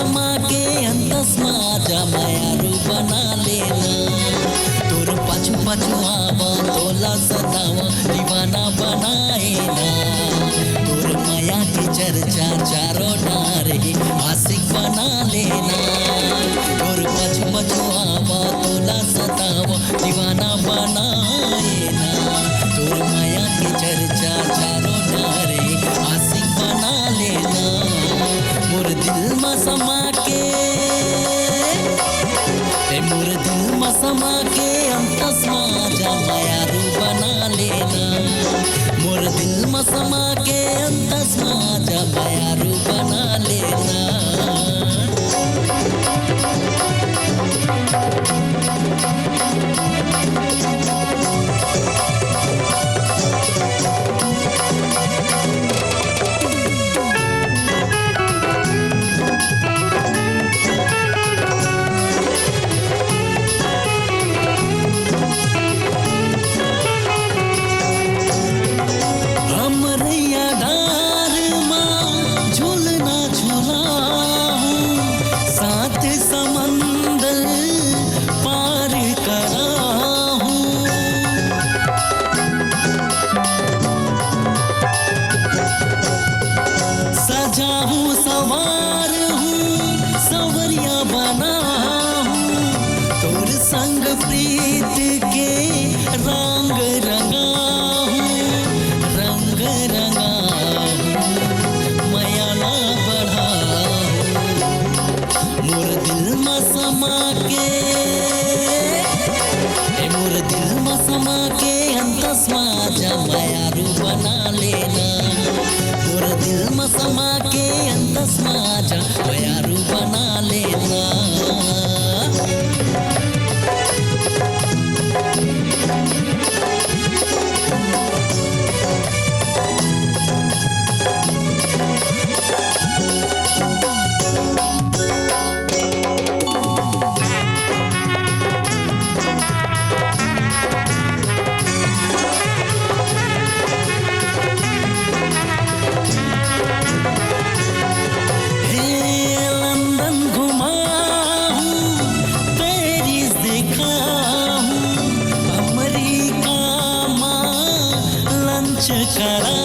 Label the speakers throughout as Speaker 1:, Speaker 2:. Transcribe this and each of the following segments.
Speaker 1: समा के अंतस माझा मायारू बना लेना तोर पाछू पाछू आवा तोला सतावा दीवाना बनाए ना तोर माया की चर्चा चारों डारे आशिक बना लेना तोर पाछू पाछू आवा तोला सतावा दीवाना बनाए ना तोर माया की चर्चा चारों डारे आशिक बना लेना मोर दिल में समा के मोर दिल में समा के अंतस माझा मायारू बना लेना मोर दिल में समा के अंतस माझा मायारू बना लेना सवार हूँ सवरिया बना हूँ तोर संग प्रीत के रंग रंगा हूँ रंग रंगा मयाला बढ़ा मोर दिल में समा के मोर दिल में समा के अंतस माझा मायारू बना लेना मोर दिल में समा के अंतस माझा मायारू बना लेना करा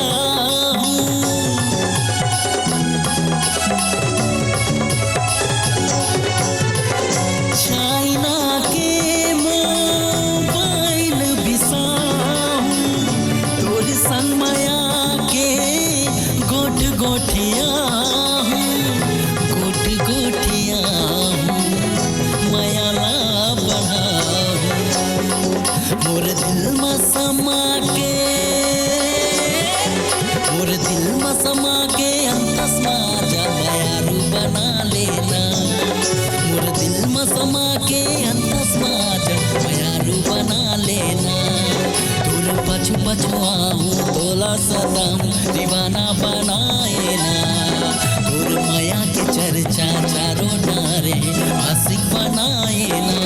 Speaker 1: चाइना के मोबाइल बिसाऊं तोर संग माया के गोट गोठिया गोट गोठिया मायाला बढ़ाऊं मोर दिल में समा के मोर दिल में समा के अंतस माझा मायारू बना लेना मोर दिल में समा के अंतस माझा मायारू बना लेना तोर पछू पछू आऊँ तोला सताऊँ दीवाना बनाए ना तोर माया के चर्चा चारों डारे आशिक बनाए ना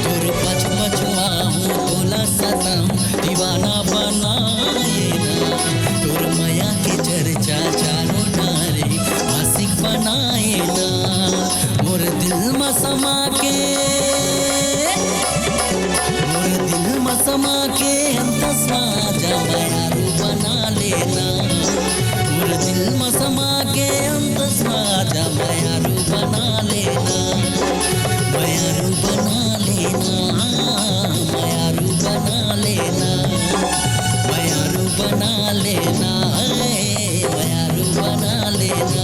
Speaker 1: तोर पछू पछू आऊँ तोला सताऊँ दीवाना बनाए ना तोर माया की चर्चा चारों डारे आशिक बनाए ना मोर दिल में समा के मोर दिल में समा के अंतस माझा मायारू बना लेना मोर दिल में समा के अंतस माझा मायारू बना लेना मायारू बना लेना मायारू बना लेना मायारू बना लेना मायारू बना लेना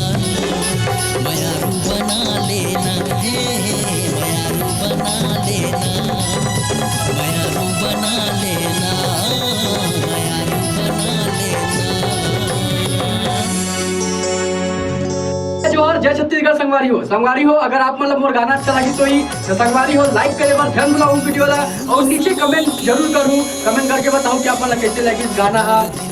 Speaker 1: मायारू बना लेना मायारू बना लेना मायारू बना लेना मायारू बना लेना
Speaker 2: जोहार जय छत्तीसगढ़ संगवारी हो अगर आप मतलब मोर गाना अच्छा लगी तो ही संगवारी हो लाइक करे बार ध्यान बुलाऊं वीडियो ला और नीचे कमेंट जरूर करूं कमेंट करके बताऊं कि आप मतलब कैसे लगी गाना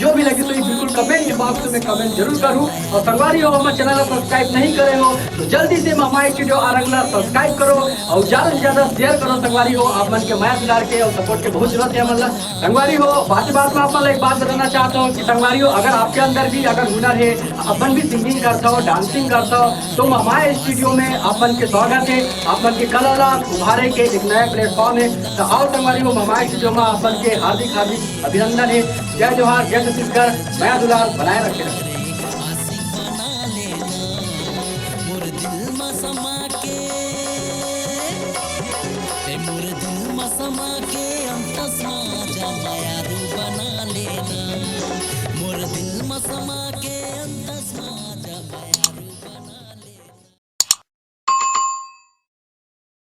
Speaker 2: जो भी लगी तो ही बिल्कुल कमेंट बॉक्स में कमेंट जरूर करूं और संगवारी हो हमारे चैनल को सब्सक्राइब नहीं करे हो तो जल्दी से हमारे स्टूडियो आरंगला सब्सक्राइब करो और ज्यादा से ज्यादा शेयर करो संगवारी हो आप मन के माया दुलार के और सपोर्ट के बहुत जरूरत है मतलब संगवारी हो बात में आप मतलब एक बात बताना चाहता हूँ कि संगवारी हो अगर आपके अंदर भी अगर हुनर है अपन भी सिंगिंग करता हो डांसिंग करता हो तो हमारे स्टूडियो में अपन के स्वागत है। अपन के कला उभारे के एक नया प्लेटफॉर्म है। तो आओ संगवारी हो हमारे स्टूडियो में अपन के हार्दिक हार्दिक अभिनंदन है। जय जोहार, जय छत्तीसगढ़, नया दुलार बनाए रखे।
Speaker 1: आशिक बना लेना मोर दिल में समा के, मोर दिल में समा के अंतस मा जा माया